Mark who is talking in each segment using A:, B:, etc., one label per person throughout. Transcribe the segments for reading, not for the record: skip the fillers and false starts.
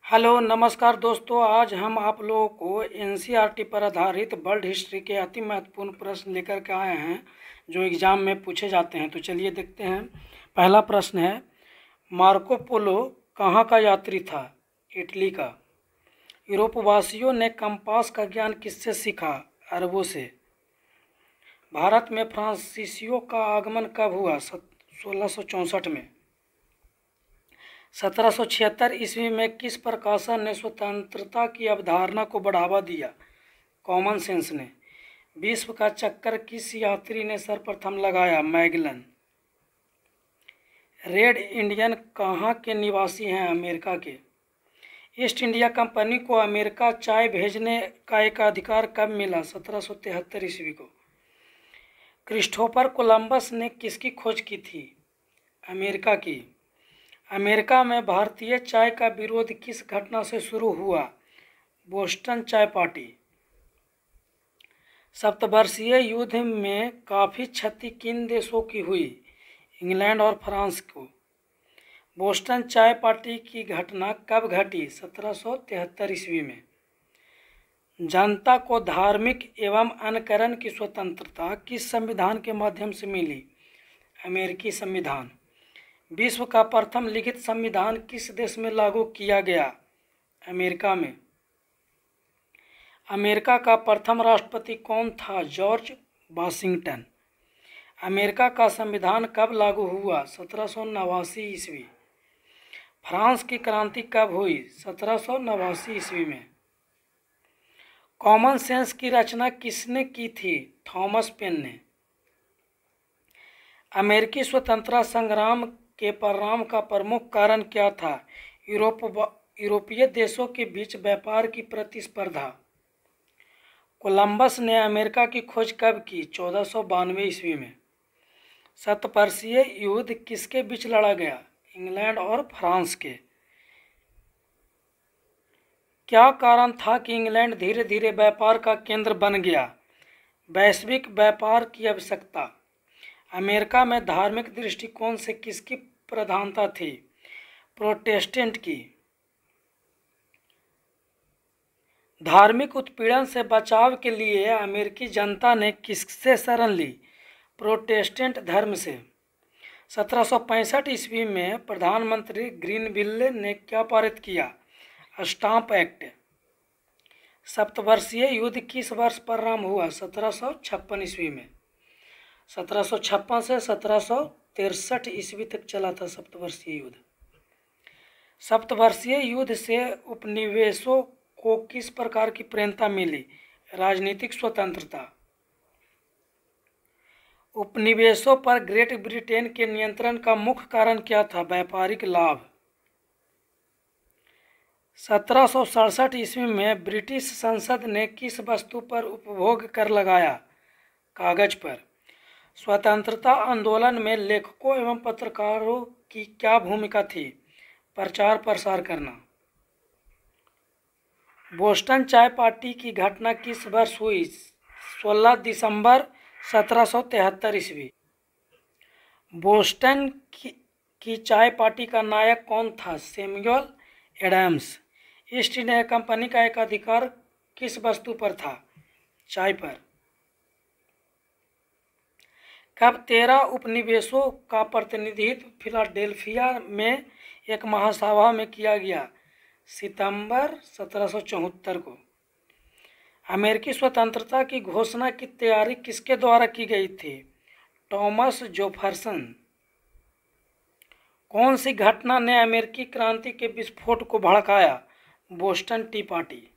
A: Hello नमस्कार दोस्तों, आज हम आप लोगों को एनसीईआरटी पर आधारित वर्ल्ड हिस्ट्री के अति महत्वपूर्ण प्रश्न लेकर के आए हैं जो एग्ज़ाम में पूछे जाते हैं। तो चलिए देखते हैं। पहला प्रश्न है, मार्को पोलो कहाँ का यात्री था? इटली का। यूरोपवासियों ने कंपास का ज्ञान किससे सीखा? अरबों से। भारत में फ्रांसीसियों का आगमन कब हुआ? 1664 में। 1776 ईस्वी में किस प्रकाशन ने स्वतंत्रता की अवधारणा को बढ़ावा दिया? कॉमन सेंस ने। विश्व का चक्कर किस यात्री ने सर्वप्रथम लगाया? मैगलन। रेड इंडियन कहाँ के निवासी हैं? अमेरिका के। ईस्ट इंडिया कंपनी को अमेरिका चाय भेजने का एक अधिकार कब मिला? 1773 ईस्वी को। क्रिस्टोफर कोलंबस ने किसकी खोज की थी? अमेरिका की। अमेरिका में भारतीय चाय का विरोध किस घटना से शुरू हुआ? बोस्टन चाय पार्टी। सप्तवर्षीय युद्ध में काफ़ी क्षति किन देशों की हुई? इंग्लैंड और फ्रांस को। बोस्टन चाय पार्टी की घटना कब घटी? 1773 ईस्वी में। जनता को धार्मिक एवं अनुकरण की स्वतंत्रता किस संविधान के माध्यम से मिली? अमेरिकी संविधान। विश्व का प्रथम लिखित संविधान किस देश में लागू किया गया? अमेरिका में। अमेरिका का प्रथम राष्ट्रपति कौन था? George Washington. अमेरिका का संविधान कब लागू हुआ? 1789 ईस्वी। फ्रांस की क्रांति कब हुई? 1789 ईस्वी में। कॉमन सेंस की रचना किसने की थी? थॉमस पेन ने। अमेरिकी स्वतंत्रता संग्राम के परिणाम का प्रमुख कारण क्या था? यूरोपीय देशों के बीच व्यापार की प्रतिस्पर्धा। कोलंबस ने अमेरिका की खोज कब की? 1492 ईस्वी में। सप्तवर्षीय युद्ध किसके बीच लड़ा गया? इंग्लैंड और फ्रांस के। क्या कारण था कि इंग्लैंड धीरे धीरे व्यापार का केंद्र बन गया? वैश्विक व्यापार की आवश्यकता। अमेरिका में धार्मिक दृष्टिकोण से किसकी प्रधानता थी? प्रोटेस्टेंट की। धार्मिक उत्पीड़न से बचाव के लिए अमेरिकी जनता ने किससे शरण ली? प्रोटेस्टेंट धर्म से। 1765 ईस्वी में प्रधानमंत्री ग्रीनविले ने क्या पारित किया? Stamp act. सप्तवर्षीय युद्ध किस वर्ष प्रारंभ हुआ? 1756 ईस्वी में। 1756 से 1763 ईस्वी तक चला था सप्तवर्षीय युद्ध। सप्तवर्षीय युद्ध से उपनिवेशों को किस प्रकार की प्रेरणा मिली? राजनीतिक स्वतंत्रता। उपनिवेशों पर ग्रेट ब्रिटेन के नियंत्रण का मुख्य कारण क्या था? व्यापारिक लाभ। 1767 ईस्वी में ब्रिटिश संसद ने किस वस्तु पर उपभोग कर लगाया? कागज पर। स्वतंत्रता आंदोलन में लेखकों एवं पत्रकारों की क्या भूमिका थी? प्रचार प्रसार करना। बोस्टन चाय पार्टी की घटना किस वर्ष हुई? 16 दिसंबर 1773 ईस्वी। बोस्टन की चाय पार्टी का नायक कौन था? Samuel Adams. East India Company का एक अधिकार किस वस्तु पर था? चाय पर। कब 13 उपनिवेशों का प्रतिनिधित्व फिलाडेल्फिया में एक महासभा में किया गया? सितंबर 1774 को। अमेरिकी स्वतंत्रता की घोषणा की तैयारी किसके द्वारा की गई थी? Thomas Jefferson. कौन सी घटना ने अमेरिकी क्रांति के विस्फोट को भड़काया? Boston tea party.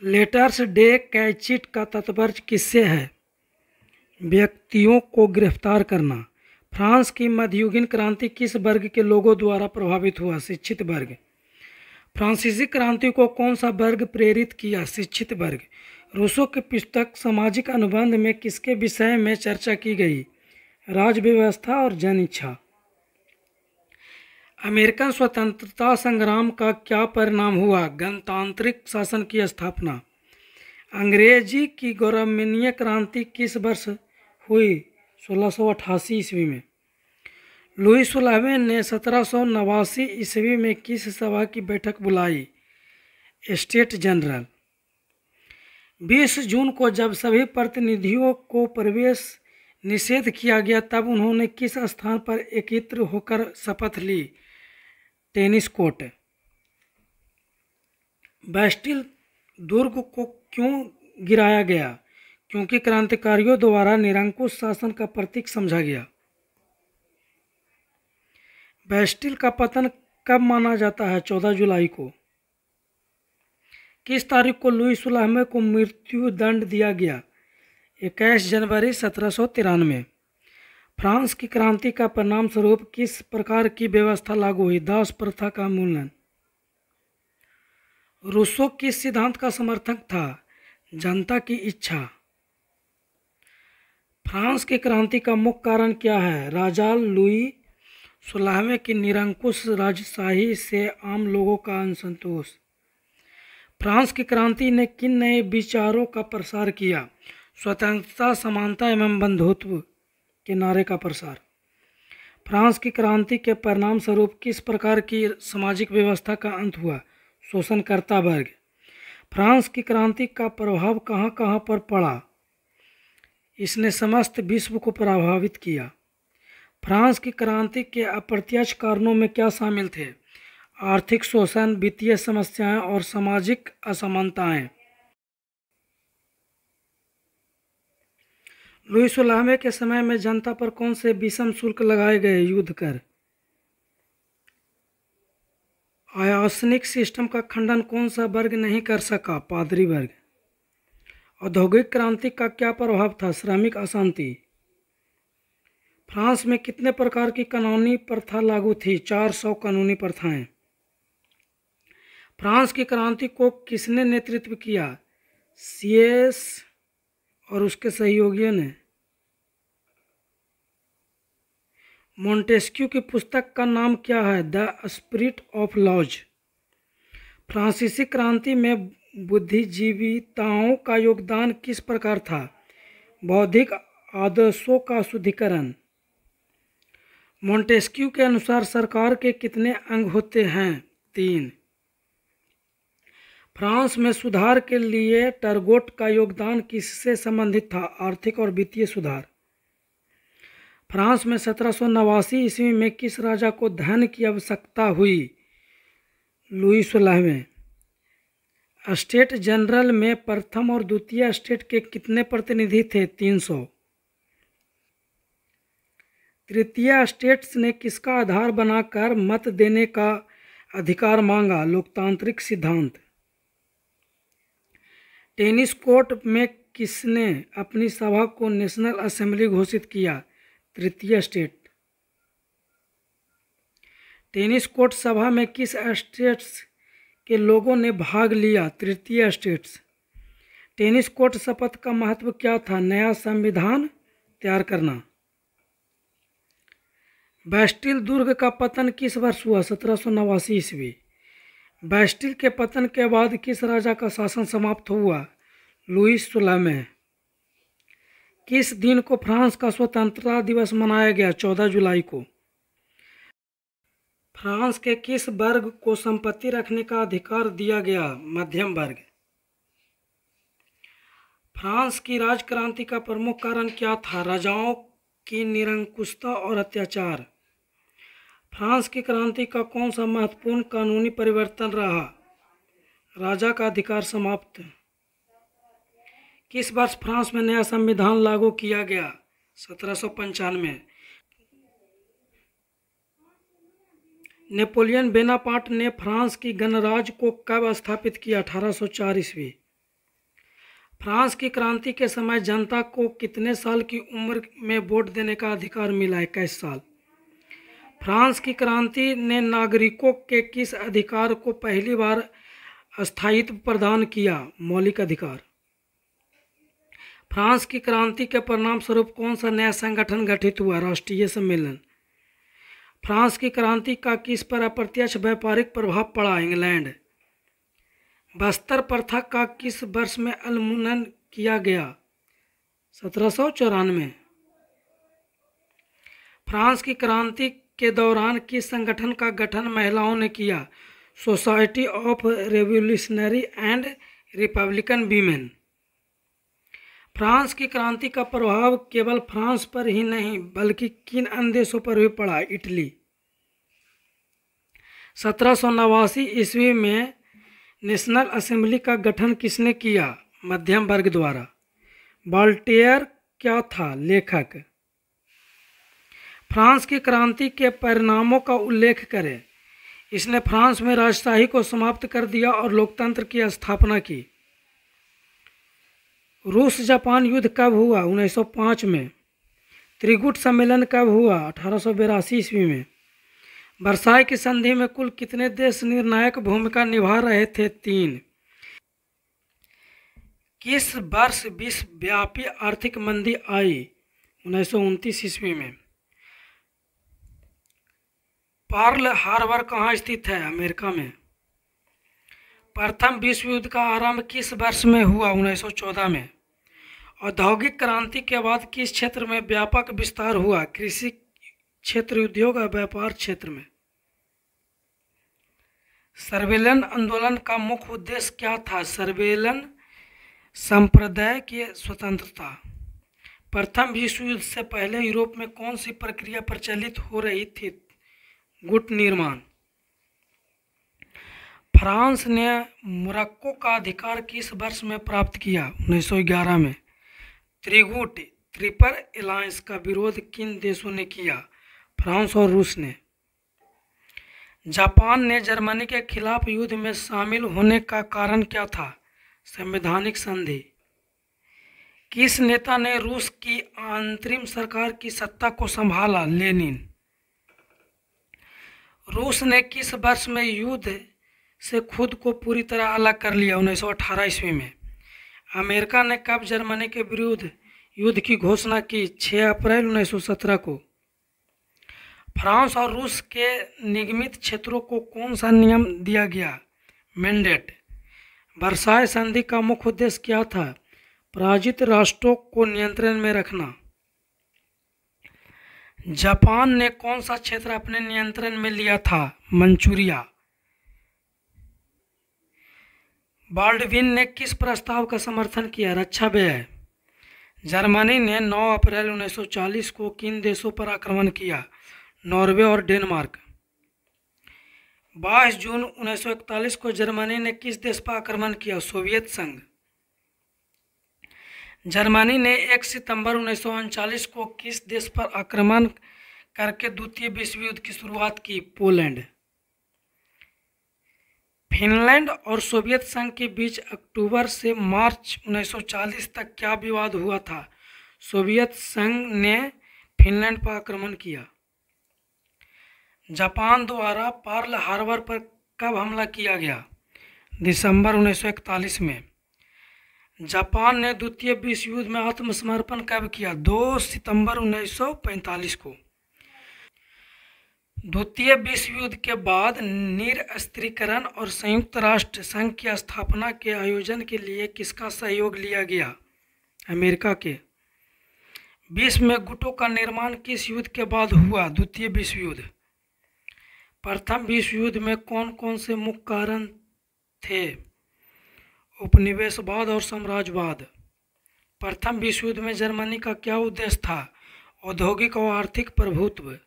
A: Letters de cachet का तात्पर्य किससे है? व्यक्तियों को गिरफ्तार करना। फ्रांस की मध्ययुगीन क्रांति किस वर्ग के लोगों द्वारा प्रभावित हुआ? शिक्षित वर्ग। फ्रांसीसी क्रांति को कौन सा वर्ग प्रेरित किया? शिक्षित वर्ग। रूसो की पुस्तक सामाजिक अनुबंध में किसके विषय में चर्चा की गई? राज व्यवस्था और जन इच्छा। अमेरिकन स्वतंत्रता संग्राम का क्या परिणाम हुआ? गणतांत्रिक शासन की स्थापना। अंग्रेजी की गौरवमयी क्रांति किस वर्ष हुई? 1688 ईस्वी में। लुई 16वें ने 1789 ईस्वी में किस सभा की बैठक बुलाई? State general. 20 जून को जब सभी प्रतिनिधियों को प्रवेश निषेध किया गया तब उन्होंने किस स्थान पर एकत्र होकर शपथ ली? Tennis court. बैस्टिल दुर्ग को क्यों गिराया गया? क्योंकि क्रांतिकारियों द्वारा निरंकुश शासन का प्रतीक समझा गया। बैस्टिल का पतन कब माना जाता है? 14 जुलाई को। किस तारीख को लुई 16वें को मृत्यु दंड दिया गया? 21 जनवरी 1793। फ्रांस की क्रांति का परिणाम स्वरूप किस प्रकार की व्यवस्था लागू हुई? दास प्रथा का उन्मूलन। रूसो किस सिद्धांत का समर्थक था? जनता की इच्छा। फ्रांस की क्रांति का मुख्य कारण क्या है? राजा लुई 16वें की निरंकुश राजशाही से आम लोगों का असंतोष। फ्रांस की क्रांति ने किन नए विचारों का प्रसार किया? स्वतंत्रता, समानता एवं बंधुत्व के नारे का प्रसार। फ्रांस की क्रांति के परिणाम स्वरूप किस प्रकार की सामाजिक व्यवस्था का अंत हुआ? शोषणकर्ता वर्ग। फ्रांस की क्रांति का प्रभाव कहाँ कहाँ पर पड़ा? इसने समस्त विश्व को प्रभावित किया। फ्रांस की क्रांति के अप्रत्यक्ष कारणों में क्या शामिल थे? आर्थिक शोषण, वित्तीय समस्याएं और सामाजिक असमानताएं। लुई 16वें के समय में जनता पर कौन से विषम शुल्क लगाए गए? युद्ध कर। आयासनिक सिस्टम का खंडन कौन सा वर्ग नहीं कर सका? पादरी वर्ग। औद्योगिक क्रांति का क्या प्रभाव था? श्रमिक अशांति। फ्रांस में कितने प्रकार की कानूनी प्रथा लागू थी? 400 कानूनी प्रथाएं। फ्रांस की क्रांति को किसने नेतृत्व किया? सियेस और उसके सहयोगियों ने। मोंटेस्क्यू की पुस्तक का नाम क्या है? The spirit of laws. फ्रांसीसी क्रांति में बुद्धिजीविताओं का योगदान किस प्रकार था? बौद्धिक आदर्शों का शुद्धिकरण। मोंटेस्क्यू के अनुसार सरकार के कितने अंग होते हैं? 3। फ्रांस में सुधार के लिए टर्गोट का योगदान किससे संबंधित था? आर्थिक और वित्तीय सुधार। फ्रांस में 1789 ईस्वी में किस राजा को धन की आवश्यकता हुई? लुई 16वें। स्टेट जनरल में प्रथम और द्वितीय स्टेट के कितने प्रतिनिधि थे? 300। तृतीय स्टेट्स ने किसका आधार बनाकर मत देने का अधिकार मांगा? लोकतांत्रिक सिद्धांत। टेनिस कोर्ट में किसने अपनी सभा को नेशनल असेंबली घोषित किया? तृतीय स्टेट। टेनिस कोर्ट सभा में किस स्टेट्स के लोगों ने भाग लिया? तृतीय स्टेट्स। टेनिस कोर्ट शपथ का महत्व क्या था? नया संविधान तैयार करना। बैस्टिल दुर्ग का पतन किस वर्ष हुआ? 1789 ईस्वी। बैस्टिल के पतन के बाद किस राजा का शासन समाप्त हुआ? लुई 16वें। किस दिन को फ्रांस का स्वतंत्रता दिवस मनाया गया? 14 जुलाई को। फ्रांस के किस वर्ग को संपत्ति रखने का अधिकार दिया गया? मध्यम वर्ग। फ्रांस की राजक्रांति का प्रमुख कारण क्या था? राजाओं की निरंकुशता और अत्याचार। फ्रांस की क्रांति का कौन सा महत्वपूर्ण कानूनी परिवर्तन रहा? राजा का अधिकार समाप्त। किस वर्ष फ्रांस में नया संविधान लागू किया गया? 1795। नेपोलियन बोनापार्ट ने फ्रांस की गणराज्य को कब स्थापित किया? 1804 ईस्वी। फ्रांस की क्रांति के समय जनता को कितने साल की उम्र में वोट देने का अधिकार मिला? 21 साल। फ्रांस की क्रांति ने नागरिकों के किस अधिकार को पहली बार स्थायित्व प्रदान किया? मौलिक अधिकार। फ्रांस की क्रांति के परिणाम स्वरूप कौन सा नया संगठन गठित हुआ? राष्ट्रीय सम्मेलन। फ्रांस की क्रांति का किस पर अप्रत्यक्ष व्यापारिक प्रभाव पड़ा? इंग्लैंड। बस्तर प्रथा का किस वर्ष में उन्मूलन किया गया? 1794। फ्रांस की क्रांति के दौरान किस संगठन का गठन महिलाओं ने किया? Society of revolutionary and Republican women. France की क्रांति का प्रभाव केवल फ्रांस पर ही नहीं बल्कि किन अन्य देशों पर भी पड़ा? इटली। 1789 ईस्वी में नेशनल असेंबली का गठन किसने किया? मध्यम वर्ग द्वारा। वोल्टेयर क्या था? लेखक। फ्रांस की क्रांति के परिणामों का उल्लेख करें। इसने फ्रांस में राजशाही को समाप्त कर दिया और लोकतंत्र की स्थापना की। रूस जापान युद्ध कब हुआ? 1905 में। त्रिगुट सम्मेलन कब हुआ? 1882 ईस्वी में। वर्साई की संधि में कुल कितने देश निर्णायक भूमिका निभा रहे थे? 3। किस वर्ष विश्वव्यापी आर्थिक मंदी आई? 1929 ईस्वी में। पर्ल हार्बर कहाँ स्थित है? अमेरिका में। प्रथम विश्व युद्ध का आरंभ किस वर्ष में हुआ? 1914 में। औद्योगिक क्रांति के बाद किस क्षेत्र में व्यापक विस्तार हुआ? कृषि क्षेत्र, उद्योग और व्यापार क्षेत्र में। सर्वेलन आंदोलन का मुख्य उद्देश्य क्या था? सर्वेलन संप्रदाय की स्वतंत्रता। प्रथम विश्व युद्ध से पहले यूरोप में कौन सी प्रक्रिया प्रचलित हो रही थी? गुट निर्माण। फ्रांस ने मोरक्को का अधिकार किस वर्ष में प्राप्त किया? 1911 में। त्रिगुट ट्रिपल अलायंस का विरोध किन देशों ने किया? फ्रांस और रूस ने। जापान ने जर्मनी के खिलाफ युद्ध में शामिल होने का कारण क्या था? संवैधानिक संधि। किस नेता ने रूस की अंतरिम सरकार की सत्ता को संभाला? लेनिन। रूस ने किस वर्ष में युद्ध से खुद को पूरी तरह अलग कर लिया? 1918 ईस्वी में। अमेरिका ने कब जर्मनी के विरुद्ध युद्ध की घोषणा की? 6 अप्रैल 1917 को। फ्रांस और रूस के निगमित क्षेत्रों को कौन सा नियम दिया गया? मैंडेट। वर्साई संधि का मुख्य उद्देश्य क्या था? पराजित राष्ट्रों को नियंत्रण में रखना। जापान ने कौन सा क्षेत्र अपने नियंत्रण में लिया था? मंचूरिया। बाल्डविन ने किस प्रस्ताव का समर्थन किया? रक्षा व्यय। जर्मनी ने 9 अप्रैल 1940 को किन देशों पर आक्रमण किया? नॉर्वे और डेनमार्क। 22 जून 1941 को जर्मनी ने किस देश पर आक्रमण किया? सोवियत संघ। जर्मनी ने 1 सितंबर 1939 को किस देश पर आक्रमण करके द्वितीय विश्व युद्ध की शुरुआत की? पोलैंड। फिनलैंड और सोवियत संघ के बीच अक्टूबर से मार्च 1940 तक क्या विवाद हुआ था? सोवियत संघ ने फिनलैंड पर आक्रमण किया। जापान द्वारा पर्ल हार्बर पर कब हमला किया गया? दिसंबर 1941 में। जापान ने द्वितीय विश्व युद्ध में आत्मसमर्पण कब किया? 2 सितंबर 1945 को। द्वितीय विश्व युद्ध के बाद निरस्त्रीकरण और संयुक्त राष्ट्र संघ की स्थापना के आयोजन के लिए किसका सहयोग लिया गया? अमेरिका के। विश्व में गुटों का निर्माण किस युद्ध के बाद हुआ? द्वितीय विश्व युद्ध। प्रथम विश्व युद्ध में कौन कौन से मुख्य कारण थे? उपनिवेशवाद और साम्राज्यवाद। प्रथम विश्व युद्ध में जर्मनी का क्या उद्देश्य था? औद्योगिक और आर्थिक प्रभुत्व।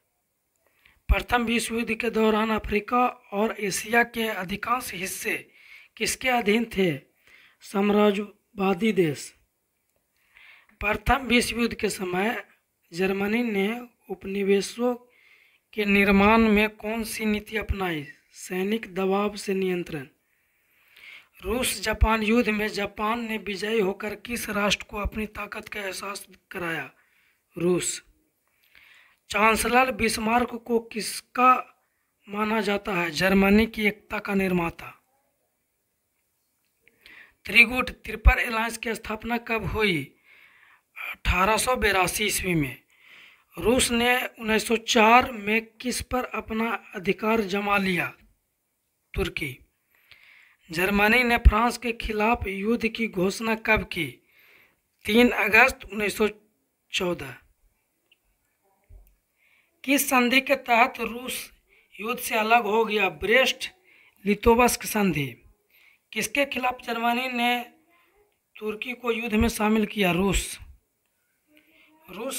A: प्रथम विश्व युद्ध के दौरान अफ्रीका और एशिया के अधिकांश हिस्से किसके अधीन थे? साम्राज्यवादी देश। प्रथम विश्व युद्ध के समय जर्मनी ने उपनिवेशों के निर्माण में कौन सी नीति अपनाई? सैनिक दबाव से नियंत्रण। रूस जापान युद्ध में जापान ने विजयी होकर किस राष्ट्र को अपनी ताकत का एहसास कराया? रूस। चांसलर बिस्मार्क को किसका माना जाता है? जर्मनी की एकता का निर्माता। त्रिगुट ट्रिपल अलायंस की स्थापना कब हुई? 1882 ईस्वी में। रूस ने 1904 में किस पर अपना अधिकार जमा लिया? तुर्की। जर्मनी ने फ्रांस के खिलाफ युद्ध की घोषणा कब की? 3 अगस्त 1914। किस संधि के तहत रूस युद्ध से अलग हो गया? ब्रेस्ट लिटोवस्क संधि। किसके खिलाफ जर्मनी ने तुर्की को युद्ध में शामिल किया? रूस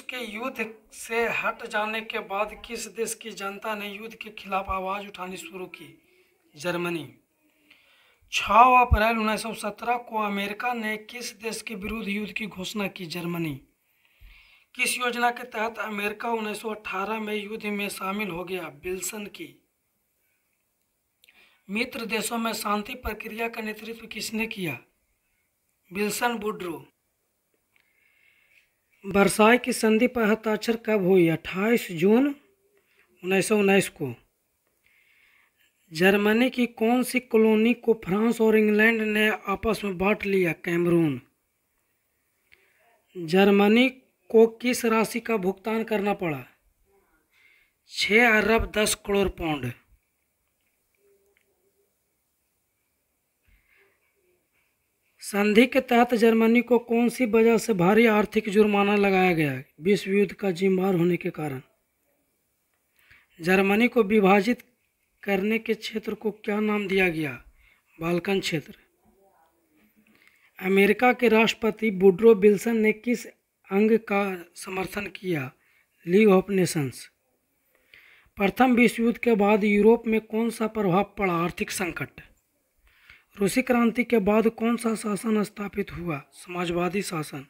A: के युद्ध से हट जाने के बाद किस देश की जनता ने युद्ध के खिलाफ आवाज़ उठानी शुरू की? जर्मनी। 6 अप्रैल 1917 को अमेरिका ने किस देश के विरुद्ध युद्ध की घोषणा की? जर्मनी। किस योजना के तहत अमेरिका 1918 में युद्ध में शामिल हो गया? विल्सन की। मित्र देशों में शांति प्रक्रिया का नेतृत्व किसने किया? Wilson Woodrow. वर्साई की संधि पर हस्ताक्षर कब हुई? 28 जून 1919 को। जर्मनी की कौन सी कॉलोनी को फ्रांस और इंग्लैंड ने आपस में बांट लिया? कैमरून। जर्मनी को किस राशि का भुगतान करना पड़ा? 6 अरब 10 करोड़ पाउंड। संधि के तहत जर्मनी को कौन सी वजह से भारी आर्थिक जुर्माना लगाया गया? विश्व युद्ध का जिम्मेदार होने के कारण। जर्मनी को विभाजित करने के क्षेत्र को क्या नाम दिया गया? बाल्कन क्षेत्र। अमेरिका के राष्ट्रपति वुड्रो विल्सन ने किस अंग का समर्थन किया? League of Nations. प्रथम विश्व युद्ध के बाद यूरोप में कौन सा प्रभाव पड़ा? आर्थिक संकट। रूसी क्रांति के बाद कौन सा शासन स्थापित हुआ? समाजवादी शासन।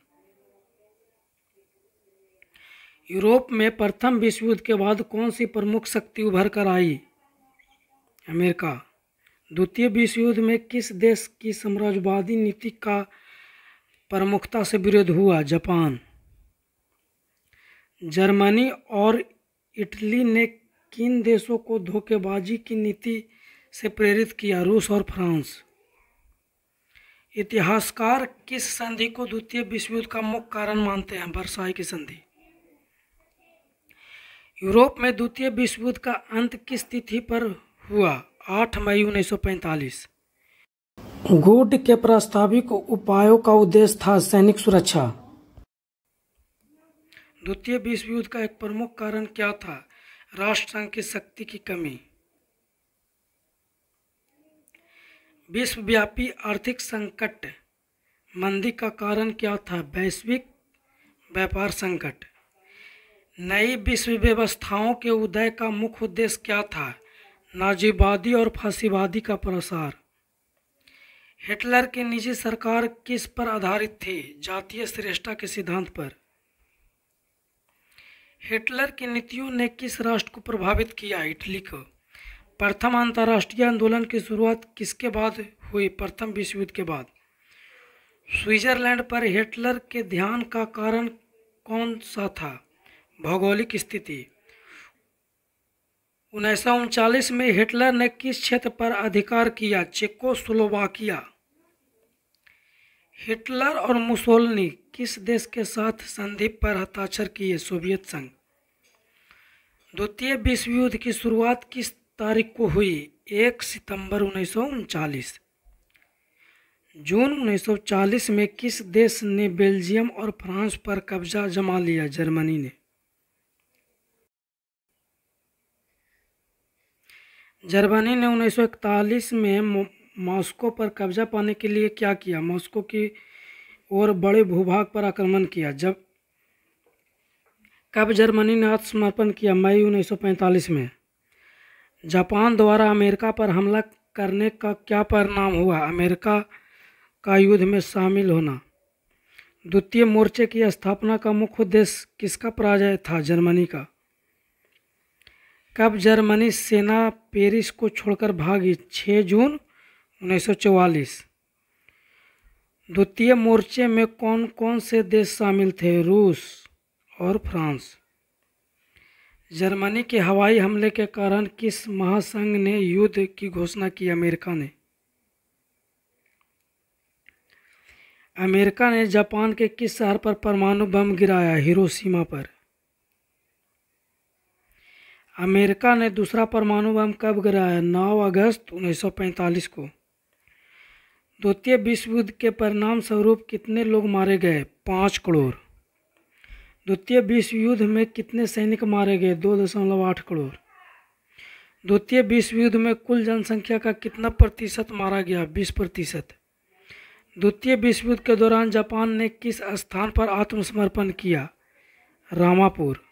A: यूरोप में प्रथम विश्व युद्ध के बाद कौन सी प्रमुख शक्ति उभर कर आई? अमेरिका। द्वितीय विश्व युद्ध में किस देश की साम्राज्यवादी नीति का प्रमुखता से विरोध हुआ? जापान। जर्मनी और इटली ने किन देशों को धोखेबाजी की नीति से प्रेरित किया? रूस और फ्रांस। इतिहासकार किस संधि को द्वितीय विश्व युद्ध का मुख्य कारण मानते हैं? वर्साई की संधि। यूरोप में द्वितीय विश्व युद्ध का अंत किस तिथि पर हुआ? 8 मई 1945। गुड के प्रस्तावित उपायों का उद्देश्य था सैनिक सुरक्षा। द्वितीय विश्व युद्ध का एक प्रमुख कारण क्या था? राष्ट्रसंघ की शक्ति की कमी। विश्वव्यापी आर्थिक संकट मंदी का कारण क्या था? वैश्विक व्यापार संकट। नई विश्व व्यवस्थाओं के उदय का मुख्य उद्देश्य क्या था? नाजीवादी और फासीवादी का प्रसार। हिटलर की निजी सरकार किस पर आधारित थी? जातीय श्रेष्ठता के सिद्धांत पर। हिटलर की नीतियों ने किस राष्ट्र को प्रभावित किया? इटली को। प्रथम अंतर्राष्ट्रीय आंदोलन की शुरुआत किसके बाद हुई? प्रथम विश्व युद्ध के बाद। स्विट्जरलैंड पर हिटलर के ध्यान का कारण कौन सा था? भौगोलिक स्थिति। 1939 में हिटलर ने किस क्षेत्र पर अधिकार किया? चेकोस्लोवाकिया। हिटलर और मुसोलिनी किस देश के साथ संधि पर हस्ताक्षर किए? सोवियत संघ। द्वितीय विश्व युद्ध की शुरुआत किस तारीख को हुई? 1 सितंबर 1939। जून 1940 में किस देश ने बेल्जियम और फ्रांस पर कब्जा जमा लिया? जर्मनी ने। जर्मनी ने 1941 में मॉस्को पर कब्जा पाने के लिए क्या किया? मॉस्को की ओर बड़े भूभाग पर आक्रमण किया। कब जर्मनी ने आत्मसमर्पण किया? मई 1945 में। जापान द्वारा अमेरिका पर हमला करने का क्या परिणाम हुआ? अमेरिका का युद्ध में शामिल होना। द्वितीय मोर्चे की स्थापना का मुख्य उद्देश्य किसका पराजय था? जर्मनी का। कब जर्मनी सेना पेरिस को छोड़कर भागी? 6 जून 1944। द्वितीय मोर्चे में कौन कौन से देश शामिल थे? रूस और फ्रांस। जर्मनी के हवाई हमले के कारण किस महासंघ ने युद्ध की घोषणा की? अमेरिका ने। अमेरिका ने जापान के किस शहर पर परमाणु बम गिराया? हिरोशिमा पर। अमेरिका ने दूसरा परमाणु बम कब गिराया? 9 अगस्त 1945 को। द्वितीय विश्व युद्ध के परिणाम स्वरूप कितने लोग मारे गए? 5 करोड़। द्वितीय विश्व युद्ध में कितने सैनिक मारे गए? 2.8 करोड़। द्वितीय विश्व युद्ध में कुल जनसंख्या का कितना प्रतिशत मारा गया? 20%। द्वितीय विश्व युद्ध के दौरान जापान ने किस स्थान पर आत्मसमर्पण किया? रामापुर।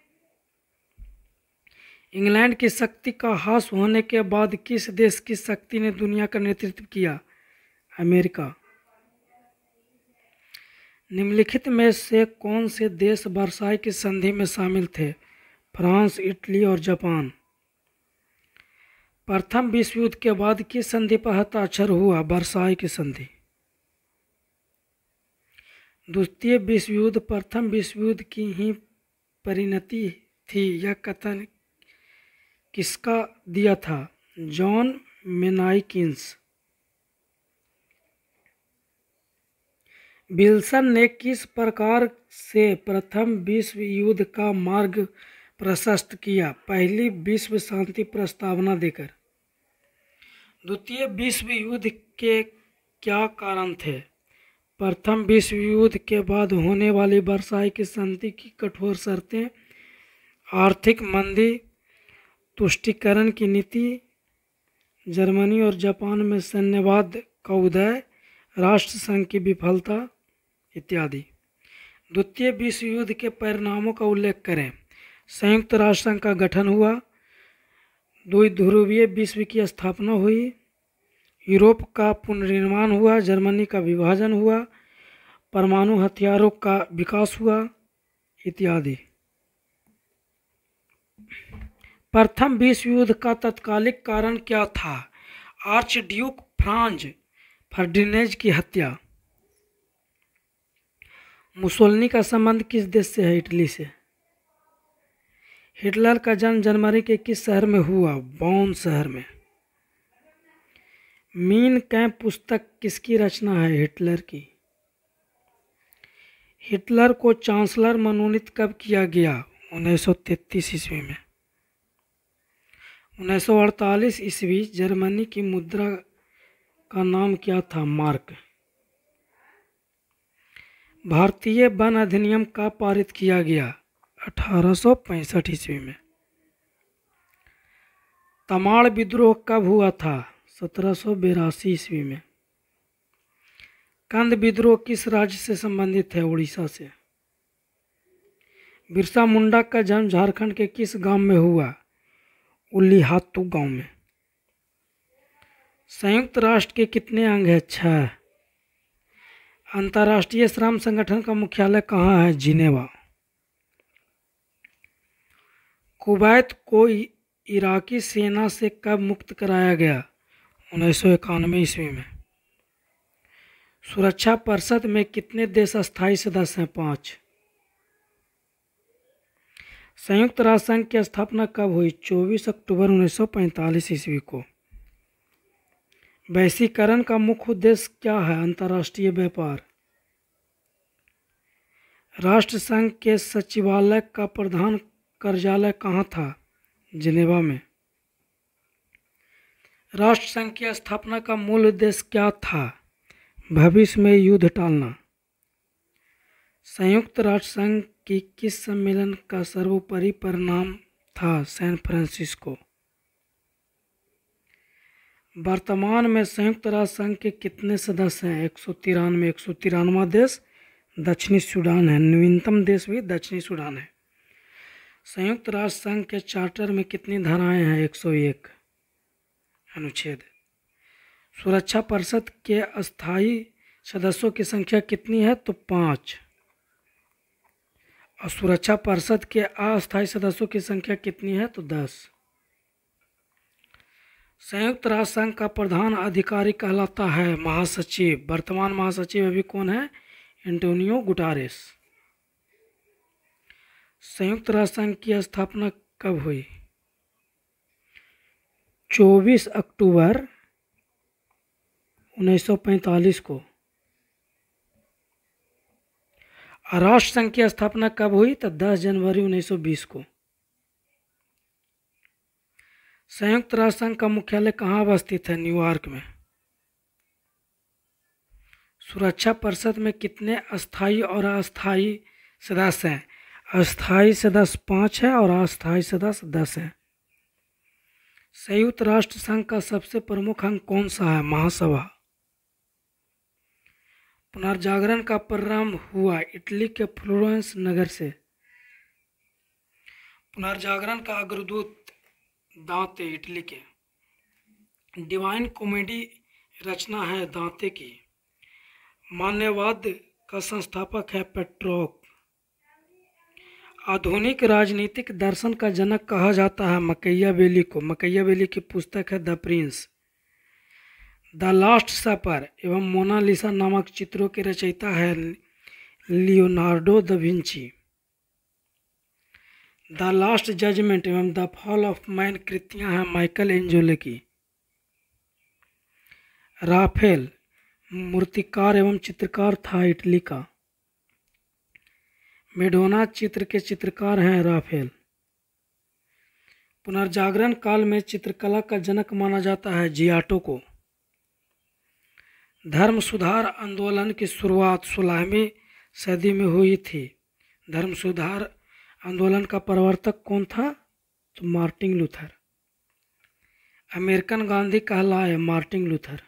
A: इंग्लैंड की शक्ति का ह्रास होने के बाद किस देश की शक्ति ने दुनिया का नेतृत्व किया? अमेरिका। निम्नलिखित में से कौन से देश वर्साई की संधि में शामिल थे? फ्रांस, इटली और जापान। प्रथम विश्व युद्ध के बाद किस संधि पर हस्ताक्षर हुआ? वर्साई की संधि। द्वितीय विश्व युद्ध प्रथम विश्व युद्ध की ही परिणति थी, यह कथन किसका दिया था? जॉन मेनाइकिन्स। विल्सन ने किस प्रकार से प्रथम विश्व युद्ध का मार्ग प्रशस्त किया? पहली विश्व शांति प्रस्तावना देकर। द्वितीय विश्व युद्ध के क्या कारण थे? प्रथम विश्व युद्ध के बाद होने वाली वर्साई की संधि की कठोर शर्तें, आर्थिक मंदी, तुष्टीकरण की नीति, जर्मनी और जापान में सैन्यवाद का उदय, राष्ट्रसंघ की विफलता इत्यादि। द्वितीय विश्व युद्ध के परिणामों का उल्लेख करें। संयुक्त राष्ट्र संघ का गठन हुआ, द्विध्रुवीय विश्व की स्थापना हुई, यूरोप का पुनर्निर्माण हुआ, जर्मनी का विभाजन हुआ, परमाणु हथियारों का विकास हुआ इत्यादि। प्रथम विश्व युद्ध का तत्कालिक कारण क्या था? आर्च ड्यूक फ्रांज फर्डिनेंड की हत्या। मुसोलिनी का संबंध किस देश से है? इटली से। हिटलर का जन्म जर्मनी के किस शहर में हुआ? बॉन शहर में। मीन कैंप पुस्तक किसकी रचना है? हिटलर की। हिटलर को चांसलर मनोनीत कब किया गया? 1933 ईस्वी में। 1948 ईस्वी जर्मनी की मुद्रा का नाम क्या था? मार्क। भारतीय वन अधिनियम कब पारित किया गया? 1865 ईस्वी में। तमाड़ विद्रोह कब हुआ था? 1782 ईस्वी में। कंद विद्रोह किस राज्य से संबंधित है? उड़ीसा से। बिरसा मुंडा का जन्म झारखंड के किस गांव में हुआ? उल्लीहातू गांव में। संयुक्त राष्ट्र के कितने अंग हैं? 6। अंतर्राष्ट्रीय श्रम संगठन का मुख्यालय कहाँ है? जिनेवा। कुवैत को इराकी सेना से कब मुक्त कराया गया? 1991 ईस्वी में। सुरक्षा परिषद में कितने देश स्थायी सदस्य हैं? 5। संयुक्त राष्ट्र संघ की स्थापना कब हुई? 24 अक्टूबर 1945 ईस्वी को। वैश्वीकरण का मुख्य उद्देश्य क्या है? अंतर्राष्ट्रीय व्यापार। राष्ट्रसंघ के सचिवालय का प्रधान कार्यालय कहाँ था? जिनेवा में। राष्ट्रसंघ की स्थापना का मूल उद्देश्य क्या था? भविष्य में युद्ध टालना। संयुक्त राष्ट्र संघ की किस सम्मेलन का सर्वोपरि परिणाम था? San Francisco. वर्तमान में संयुक्त राष्ट्र संघ के कितने सदस्य हैं? 193। 193वां देश दक्षिणी सूडान है। नवीनतम देश भी दक्षिणी सूडान है। संयुक्त राष्ट्र संघ के चार्टर में कितनी धाराएं हैं? 101 अनुच्छेद। सुरक्षा परिषद के अस्थायी सदस्यों की संख्या कितनी है? तो 5। और सुरक्षा परिषद के अस्थायी सदस्यों की संख्या कितनी है? तो 10। संयुक्त राष्ट्र संघ का प्रधान अधिकारी कहलाता है महासचिव। वर्तमान महासचिव अभी कौन है? एंटोनियो गुटारेस। संयुक्त राष्ट्र संघ की स्थापना कब हुई? 24 अक्टूबर 1945 को। राष्ट्र संघ की स्थापना कब हुई? तो 10 जनवरी 1920 को। संयुक्त राष्ट्र संघ का मुख्यालय कहाँ अवस्थित है? न्यूयॉर्क में। सुरक्षा परिषद में कितने अस्थायी और अस्थायी सदस्य हैं? अस्थाई सदस्य 5 है और अस्थाई सदस्य 10 है। संयुक्त राष्ट्र संघ का सबसे प्रमुख अंग कौन सा है? महासभा। पुनर्जागरण का प्रारंभ हुआ इटली के फ्लोरेंस नगर से। पुनर्जागरण का अग्रदूत दांते, इटली के। डिवाइन कॉमेडी रचना है दांते की। मानववाद का संस्थापक है पेट्रोक। आधुनिक राजनीतिक दर्शन का जनक कहा जाता है मकैयावेली को। मकैयावेली की पुस्तक है the prince. The last supper एवं मोनालिसा नामक चित्रों के रचयिता है Leonardo da Vinci. The last judgement एवं द फॉल ऑफ मैन कृतियां हैं माइकल एंजेलो की। राफेल मूर्तिकार एवं चित्रकार था इटली का। मेडोना चित्र के चित्रकार हैं राफेल। पुनर्जागरण काल में चित्रकला का जनक माना जाता है जियाटो को। धर्म सुधार आंदोलन की शुरुआत 16वीं सदी में हुई थी। धर्म सुधार आंदोलन का प्रवर्तक कौन था? तो मार्टिन लूथर। अमेरिकन गांधी कहलाए मार्टिन लूथर।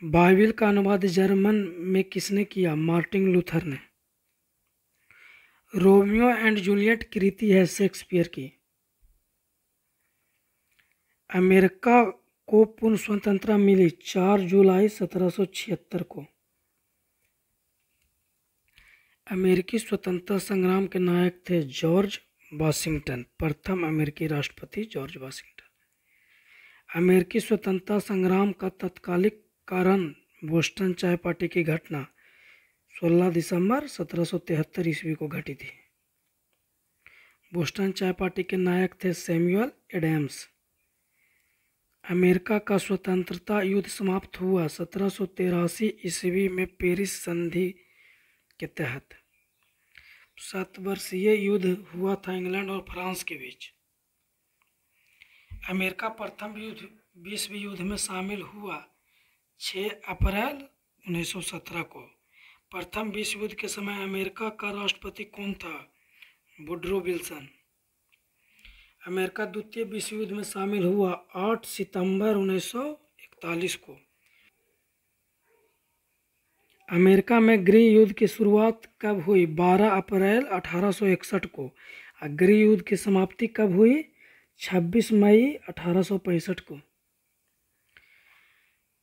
A: बाइबिल का अनुवाद जर्मन में किसने किया? मार्टिन लूथर ने। रोमियो एंड जूलियट कृति है शेक्सपियर की। अमेरिका को पूर्ण स्वतंत्रता मिली 4 जुलाई 1776 को। अमेरिकी स्वतंत्रता संग्राम के नायक थे जॉर्ज वाशिंगटन। प्रथम अमेरिकी राष्ट्रपति जॉर्ज वाशिंगटन। अमेरिकी स्वतंत्रता संग्राम का तत्कालिक कारण बोस्टन चाय पार्टी की घटना 16 दिसंबर 1773 ईस्वी को घटी थी। बोस्टन चाय पार्टी के नायक थे सैमुअल एडम्स। अमेरिका का स्वतंत्रता युद्ध समाप्त हुआ 1783 ईस्वी में पेरिस संधि के तहत। 7 वर्षीय युद्ध हुआ था इंग्लैंड और फ्रांस के बीच। अमेरिका प्रथम विश्व युद्ध में शामिल हुआ 6 अप्रैल 1917 को। प्रथम विश्व युद्ध के समय अमेरिका का राष्ट्रपति कौन था? Woodrow Wilson. अमेरिका द्वितीय विश्व युद्ध में शामिल हुआ 8 सितंबर 1941 को। अमेरिका में गृह युद्ध की शुरुआत कब हुई? 12 अप्रैल 1861 को। गृह युद्ध की समाप्ति कब हुई? 26 मई 1865 को।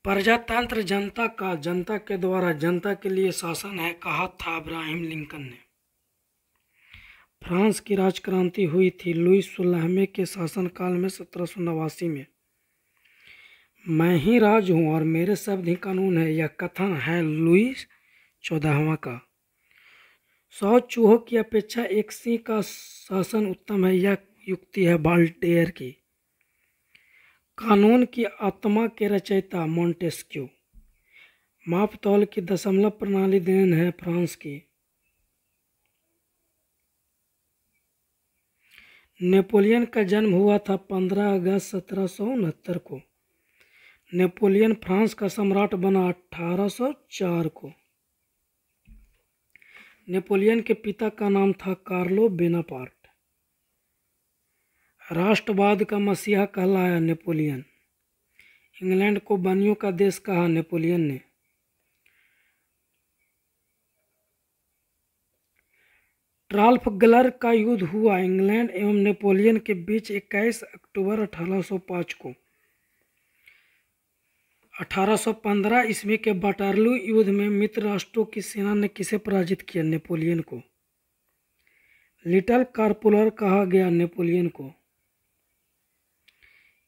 A: प्रजातंत्र जनता के द्वारा जनता के लिए शासन है कहा था अब्राहम लिंकन ने। फ्रांस की राजक्रांति हुई थी लुई 16वें के शासनकाल में 1789 में। मैं ही राज हूँ और मेरे शब्द ही कानून है, यह कथन है लुई 14वां का। 100 चूहों की अपेक्षा एक सिंह का शासन उत्तम है, यह युक्ति है वोल्टेयर की। कानून की आत्मा के रचयिता मोंटेस्क्यू। माप तौल की दशमलव प्रणाली देन है फ्रांस की। नेपोलियन का जन्म हुआ था 15 अगस्त 1769 को। नेपोलियन फ्रांस का सम्राट बना 1804 को। नेपोलियन के पिता का नाम था कार्लो बोनापार्ट। राष्ट्रवाद का मसीहा कहलाया नेपोलियन। इंग्लैंड को बनियों का देश कहा नेपोलियन ने। ट्राफल्गर का युद्ध हुआ इंग्लैंड एवं नेपोलियन के बीच 21 अक्टूबर 1805 को। 1815 ईस्वी के वाटरलू युद्ध में मित्र राष्ट्रों की सेना ने किसे पराजित किया? नेपोलियन को। लिटिल कार्पुलर कहा गया नेपोलियन को।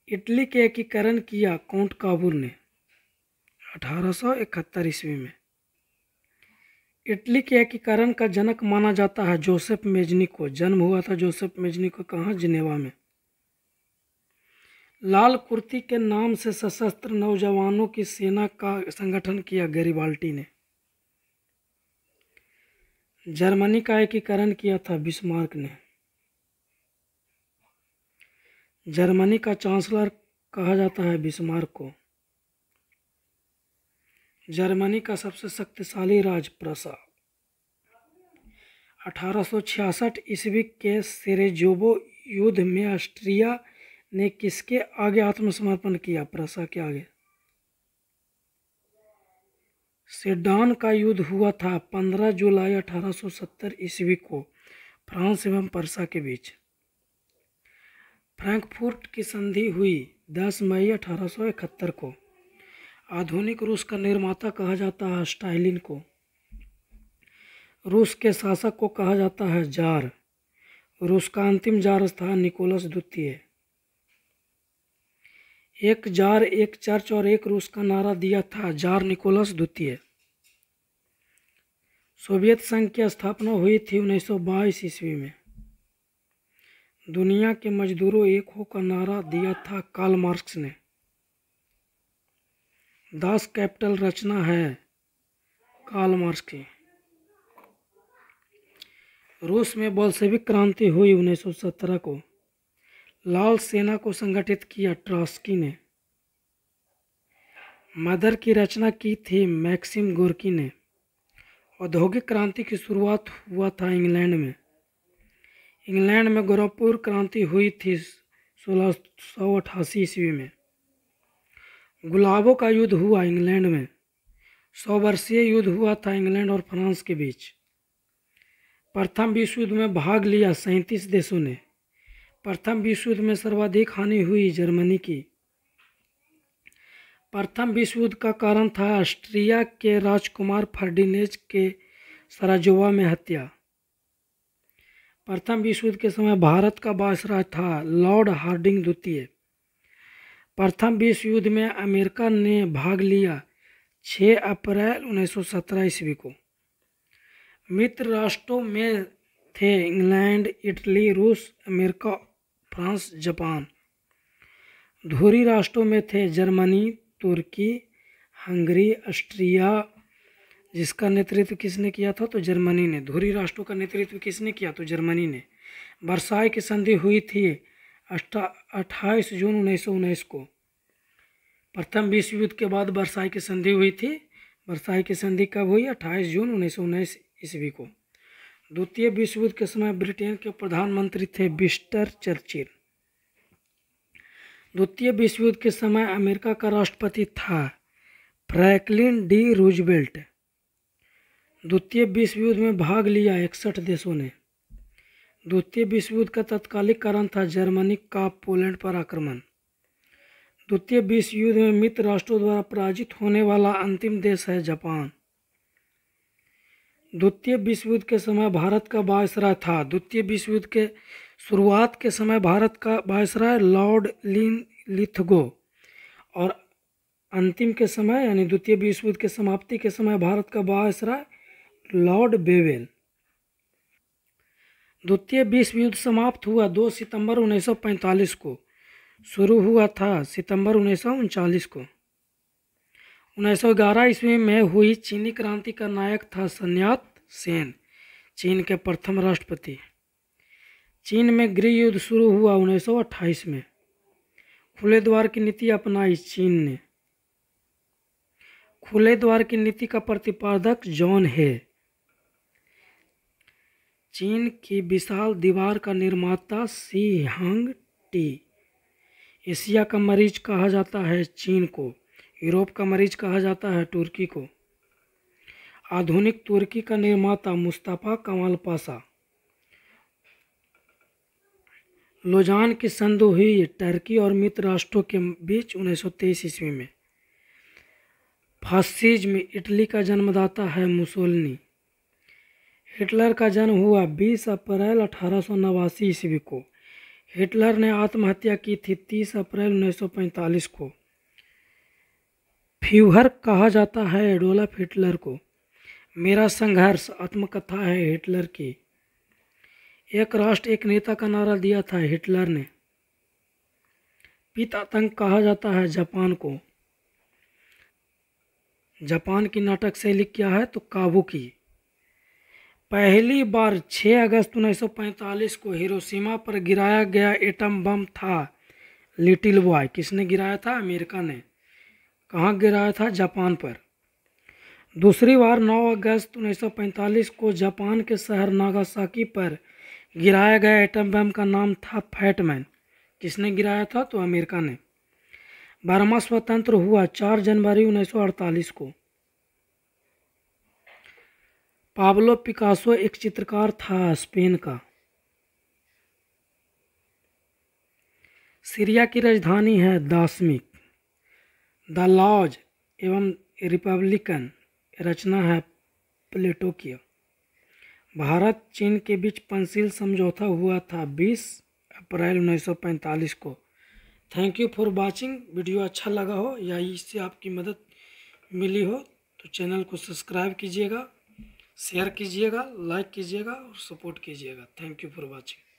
A: इटली के एकीकरण किया काउंट काबूर ने 1871 ईस्वी में। इटली के एकीकरण का जनक माना जाता है जोसेफ मेजनी को। जन्म हुआ था जोसेफ मेजनी को कहाँ? जिनेवा में। लाल कुर्ती के नाम से सशस्त्र नौजवानों की सेना का संगठन किया गैरिबाल्टी ने। जर्मनी का एकीकरण किया था बिस्मार्क ने। जर्मनी का चांसलर कहा जाता है बिस्मार्क को। जर्मनी का सबसे शक्तिशाली राज्य प्रसा। 1866 ईस्वी के सेरेजोवो युद्ध में ऑस्ट्रिया ने किसके आगे आत्मसमर्पण किया? प्रसा के आगे। सेडान का युद्ध हुआ था 15 जुलाई 1870 ईस्वी को फ्रांस एवं पर्सा के बीच। फ्रैंकफर्ट की संधि हुई 10 मई 1871 को। आधुनिक रूस का निर्माता कहा जाता है स्टालिन को। रूस के शासक को कहा जाता है जार। रूस का अंतिम जार था निकोलस द्वितीय। एक जार, एक चर्च और एक रूस का नारा दिया था जार निकोलस द्वितीय। सोवियत संघ की स्थापना हुई थी 1922 ईस्वी में। दुनिया के मजदूरों एक हो का नारा दिया था कार्ल मार्क्स ने। दास कैपिटल रचना है कार्ल मार्क्स की। रूस में बोल्शेविक क्रांति हुई 1917 को। लाल सेना को संगठित किया ट्रॉट्स्की ने। मदर की रचना की थी मैक्सिम गोर्की ने। औद्योगिक क्रांति की शुरुआत हुआ था इंग्लैंड में। इंग्लैंड में गोरखपुर क्रांति हुई थी 1688 ईस्वी में। गुलाबों का युद्ध हुआ इंग्लैंड में। 100 वर्षीय युद्ध हुआ था इंग्लैंड और फ्रांस के बीच। प्रथम विश्व युद्ध में भाग लिया 37 देशों ने। प्रथम विश्व युद्ध में सर्वाधिक हानि हुई जर्मनी की। प्रथम विश्व युद्ध का कारण था ऑस्ट्रिया के राजकुमार फर्डिनेंड के सराजेवो में हत्या। प्रथम विश्व युद्ध के समय भारत का वायसराय था लॉर्ड हार्डिंग द्वितीय। प्रथम विश्व युद्ध में अमेरिका ने भाग लिया 6 अप्रैल 1917 ईस्वी को। मित्र राष्ट्रों में थे इंग्लैंड, इटली, रूस, अमेरिका, फ्रांस, जापान। धुरी राष्ट्रों में थे जर्मनी, तुर्की, हंगरी, ऑस्ट्रिया। जिसका नेतृत्व किसने किया था? तो जर्मनी ने। धुरी राष्ट्रों का नेतृत्व किसने किया? तो जर्मनी ने। वर्साई की संधि हुई थी 28 जून 1919 को। प्रथम विश्व युद्ध के बाद वर्साई की संधि हुई थी। वर्साई की संधि कब हुई? 28 जून 1919 ईस्वी को। द्वितीय विश्व युद्ध के समय ब्रिटेन के प्रधानमंत्री थे विंस्टन चर्चिल। द्वितीय विश्व युद्ध के समय अमेरिका का राष्ट्रपति था फ्रैंकलिन डी रूजवेल्ट। द्वितीय विश्व युद्ध में भाग लिया 61 देशों ने। द्वितीय विश्व युद्ध का तत्कालिक कारण था जर्मनी का पोलैंड पर आक्रमण। द्वितीय विश्व युद्ध में मित्र राष्ट्रों द्वारा पराजित होने वाला अंतिम देश है जापान। द्वितीय विश्व युद्ध के समय भारत का वायसराय था। द्वितीय विश्व युद्ध के शुरुआत के समय भारत का वायसराय लॉर्ड लिथगो और अंतिम के समय यानी द्वितीय विश्व युद्ध के समाप्ति के समय भारत का वायसराय लॉर्ड बेवेल। द्वितीय विश्व युद्ध समाप्त हुआ 2 सितंबर 1945 को। शुरू हुआ था सितंबर 1939 को। 1911 ईस्वी में हुई चीनी क्रांति का नायक था sun यat-सेन, चीन के प्रथम राष्ट्रपति। चीन में गृह युद्ध शुरू हुआ 1928 में। खुले द्वार की नीति अपनाई चीन ने। खुले द्वार की नीति का प्रतिपादक जॉन हे। चीन की विशाल दीवार का निर्माता शी हंग टी। एशिया का मरीज कहा जाता है चीन को। यूरोप का मरीज कहा जाता है तुर्की को। आधुनिक तुर्की का निर्माता मुस्तफा कमाल पाशा। लोजान की संधि हुई टर्की और मित्र राष्ट्रों के बीच 1923 ईस्वी में। फासिज्म इटली का जन्मदाता है मुसोलिनी। हिटलर का जन्म हुआ 20 अप्रैल 1889 ईस्वी को। हिटलर ने आत्महत्या की थी 30 अप्रैल 1945 को। फ्यूहर कहा जाता है एडोल्फ हिटलर को। मेरा संघर्ष आत्मकथा है हिटलर की। एक राष्ट्र एक नेता का नारा दिया था हिटलर ने। पित आतंक कहा जाता है जापान को। जापान की नाटक शैली क्या है? तो काबुकी। पहली बार 6 अगस्त 1945 को हिरोशिमा पर गिराया गया एटम बम था लिटिल बॉय। किसने गिराया था? अमेरिका ने। कहाँ गिराया था? जापान पर। दूसरी बार 9 अगस्त 1945 को जापान के शहर नागासाकी पर गिराया गया एटम बम का नाम था फैटमैन। किसने गिराया था? तो अमेरिका ने। 12वां स्वतंत्र हुआ 4 जनवरी 1948 को। पाब्लो पिकासो एक चित्रकार था स्पेन का। सीरिया की राजधानी है दाशमिक। द लॉज एवं रिपब्लिकन रचना है प्लेटो की। भारत चीन के बीच पंचशील समझौता हुआ था 20 अप्रैल 1945 को। Thank you for watching. Video अच्छा लगा हो या इससे आपकी मदद मिली हो तो चैनल को सब्सक्राइब कीजिएगा, शेयर कीजिएगा, लाइक कीजिएगा और सपोर्ट कीजिएगा। Thank you for watching.